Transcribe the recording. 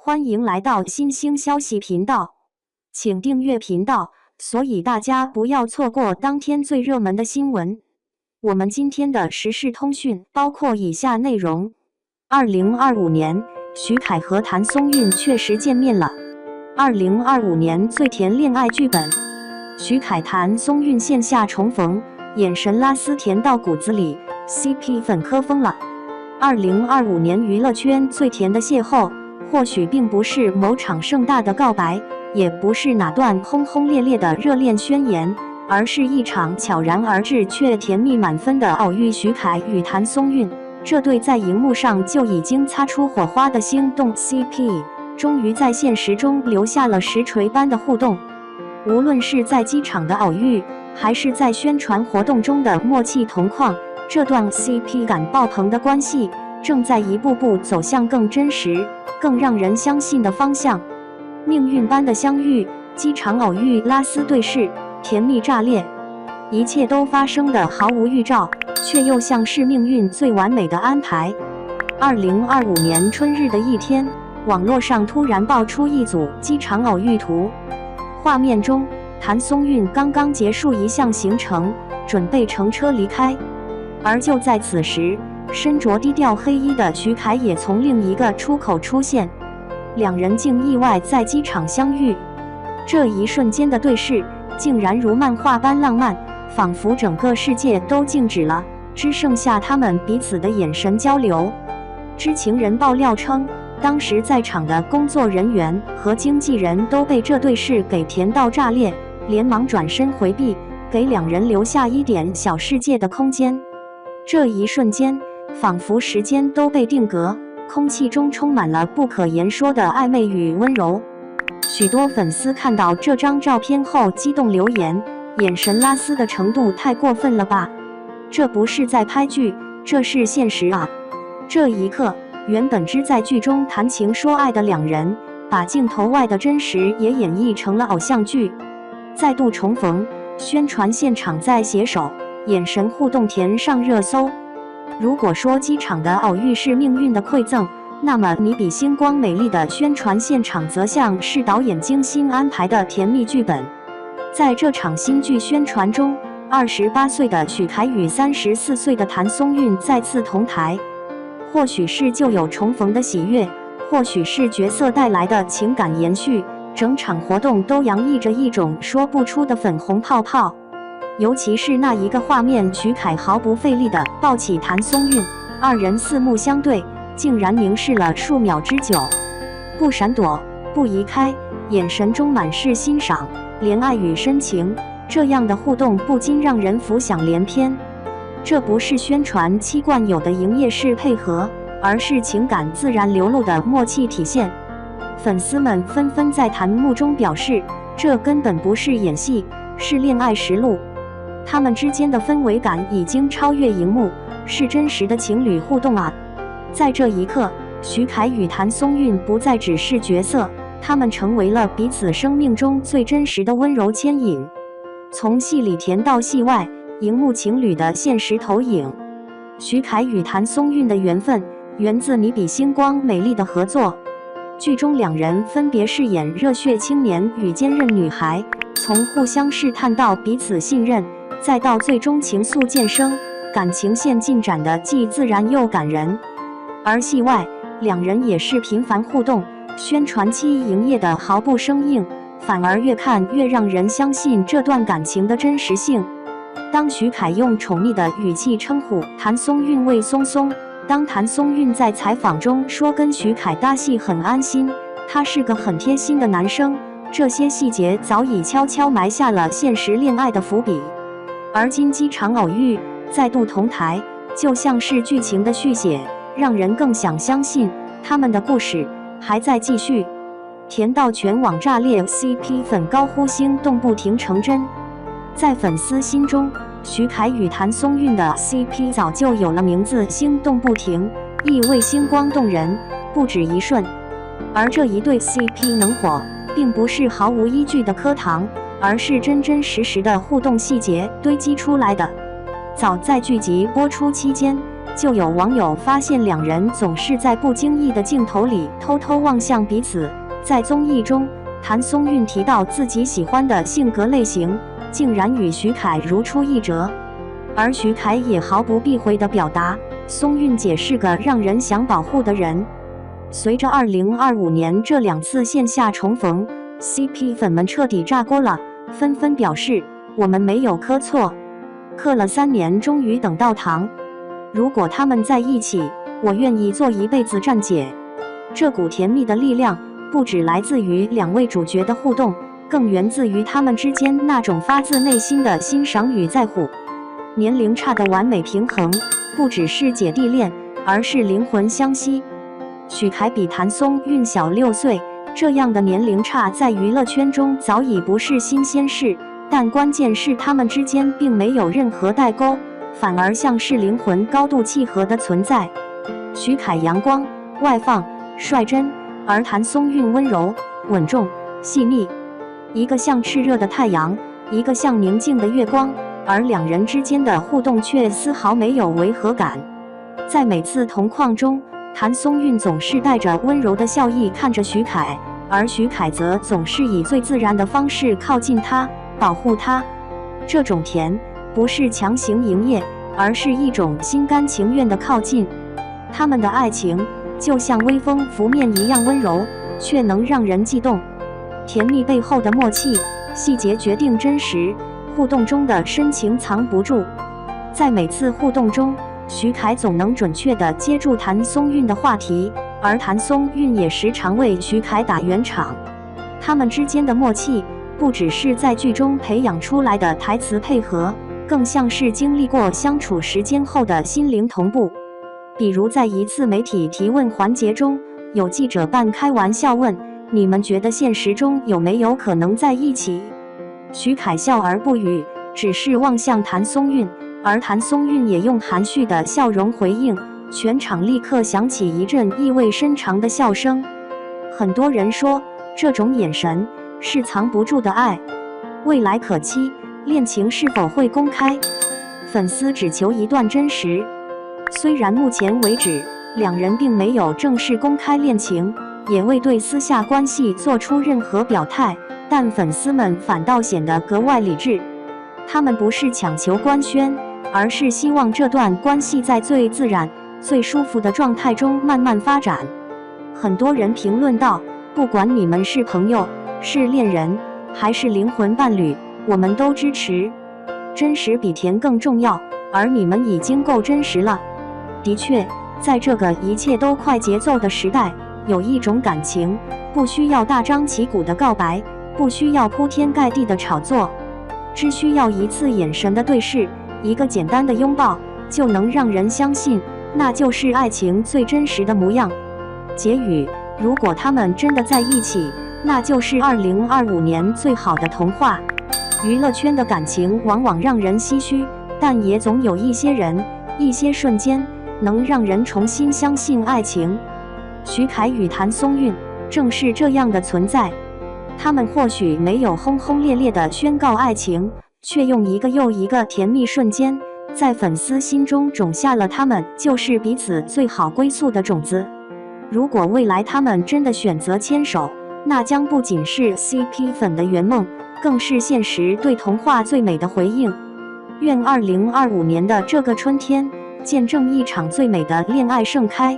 欢迎来到新兴消息频道，请订阅频道，所以大家不要错过当天最热门的新闻。我们今天的时事通讯包括以下内容：2025年，徐凯和谭松韵确实见面了。2025年最甜恋爱剧本，徐凯谭松韵线下重逢，眼神拉丝甜到骨子里 ，CP 粉磕疯了。2025年娱乐圈最甜的邂逅，或许并不是某场盛大的告白，也不是哪段轰轰烈烈的热恋宣言，而是一场悄然而至却甜蜜满分的偶遇。徐凯与谭松韵这对在荧幕上就已经擦出火花的心动 CP， 终于在现实中留下了实锤般的互动。无论是在机场的偶遇，还是在宣传活动中的默契同框，这段 CP 感爆棚的关系正在一步步走向更真实、更让人相信的方向。命运般的相遇，机场偶遇，拉丝对视，甜蜜炸裂，一切都发生的毫无预兆，却又像是命运最完美的安排。2025年春日的一天，网络上突然爆出一组机场偶遇图，画面中谭松韵刚刚结束一项行程，准备乘车离开，而就在此时，身着低调黑衣的徐凯也从另一个出口出现，两人竟意外在机场相遇。这一瞬间的对视，竟然如漫画般浪漫，仿佛整个世界都静止了，只剩下他们彼此的眼神交流。知情人爆料称，当时在场的工作人员和经纪人都被这对视给甜到炸裂，连忙转身回避，给两人留下一点小世界的空间。这一瞬间，仿佛时间都被定格，空气中充满了不可言说的暧昧与温柔。许多粉丝看到这张照片后激动留言，眼神拉丝的程度太过分了吧，这不是在拍剧，这是现实啊。这一刻，原本只在剧中谈情说爱的两人，把镜头外的真实也演绎成了偶像剧。再度重逢，宣传现场再携手，眼神互动甜上热搜。如果说机场的偶遇是命运的馈赠，那么你比星光美丽的宣传现场则像是导演精心安排的甜蜜剧本。在这场新剧宣传中，28岁的许凯与34岁的谭松韵再次同台，或许是旧友重逢的喜悦，或许是角色带来的情感延续，整场活动都洋溢着一种说不出的粉红泡泡。尤其是那一个画面，徐凯毫不费力地抱起谭松韵，二人四目相对，竟然凝视了数秒之久，不闪躲，不移开，眼神中满是欣赏、怜爱与深情。这样的互动不禁让人浮想联翩。这不是宣传期惯有的营业式配合，而是情感自然流露的默契体现。粉丝们纷纷在弹幕中表示，这根本不是演戏，是恋爱实录。他们之间的氛围感已经超越荧幕，是真实的情侣互动啊！在这一刻，徐凯与谭松韵不再只是角色，他们成为了彼此生命中最真实的温柔牵引。从戏里甜到戏外，荧幕情侣的现实投影。徐凯与谭松韵的缘分源自你比星光美丽的合作。剧中两人分别饰演热血青年与坚韧女孩，从互相试探到彼此信任，再到最终情愫渐生，感情线进展的既自然又感人。而戏外，两人也是频繁互动，宣传期营业的毫不生硬，反而越看越让人相信这段感情的真实性。当徐凯用宠溺的语气称呼谭松韵为松松，当谭松韵在采访中说跟徐凯搭戏很安心，他是个很贴心的男生，这些细节早已悄悄埋下了现实恋爱的伏笔。而今机场偶遇，再度同台，就像是剧情的续写，让人更想相信他们的故事还在继续。甜到全网炸裂 ，CP 粉高呼心动不停成真。在粉丝心中，徐凯与谭松韵的 CP 早就有了名字，心动不停，意味星光动人，不止一瞬。而这一对 CP 能火，并不是毫无依据的磕糖，而是真真实实的互动细节堆积出来的。早在剧集播出期间，就有网友发现两人总是在不经意的镜头里偷偷望向彼此。在综艺中，谭松韵提到自己喜欢的性格类型，竟然与徐凯如出一辙，而徐凯也毫不避讳地表达，松韵姐是个让人想保护的人。随着2025年这2次线下重逢，CP 粉们彻底炸锅了，纷纷表示我们没有磕错，磕了3年终于等到糖。如果他们在一起，我愿意做一辈子站姐。这股甜蜜的力量不只来自于2位主角的互动，更源自于他们之间那种发自内心的欣赏与在乎。年龄差的完美平衡，不只是姐弟恋，而是灵魂相吸。许凯比谭松韵小6岁，这样的年龄差在娱乐圈中早已不是新鲜事，但关键是他们之间并没有任何代沟，反而像是灵魂高度契合的存在。许凯阳光、外放、率真，而谭松韵温柔、稳重、细腻。一个像炽热的太阳，一个像宁静的月光，而2人之间的互动却丝毫没有违和感。在每次同框中，谭松韵总是带着温柔的笑意看着许凯，而许凯则总是以最自然的方式靠近他，保护他。这种甜不是强行营业，而是一种心甘情愿的靠近。他们的爱情就像微风拂面一样温柔，却能让人悸动。甜蜜背后的默契，细节决定真实，互动中的深情藏不住。在每次互动中，徐凯总能准确地接住谭松韵的话题，而谭松韵也时常为徐凯打圆场。他们之间的默契，不只是在剧中培养出来的台词配合，更像是经历过相处时间后的心灵同步。比如在一次媒体提问环节中，有记者半开玩笑问：“你们觉得现实中有没有可能在一起？”徐凯笑而不语，只是望向谭松韵，而谭松韵也用含蓄的笑容回应，全场立刻响起一阵意味深长的笑声。很多人说，这种眼神是藏不住的爱。未来可期，恋情是否会公开？粉丝只求一段真实。虽然目前为止2人并没有正式公开恋情，也未对私下关系做出任何表态，但粉丝们反倒显得格外理智。他们不是强求官宣，而是希望这段关系在最自然、最舒服的状态中慢慢发展。很多人评论道：“不管你们是朋友、是恋人，还是灵魂伴侣，我们都支持。真实比甜更重要，而你们已经够真实了。”的确，在这个一切都快节奏的时代，有一种感情，不需要大张旗鼓的告白，不需要铺天盖地的炒作，只需要一次眼神的对视，一个简单的拥抱，就能让人相信，那就是爱情最真实的模样。结语：如果他们真的在一起，那就是2025年最好的童话。娱乐圈的感情往往让人唏嘘，但也总有一些人、一些瞬间，能让人重新相信爱情。徐凯与谭松韵正是这样的存在。他们或许没有轰轰烈烈地宣告爱情，却用一个又一个甜蜜瞬间，在粉丝心中种下了他们就是彼此最好归宿的种子。如果未来他们真的选择牵手，那将不仅是 CP 粉的圆梦，更是现实对童话最美的回应。愿2025年的这个春天，见证一场最美的恋爱盛开。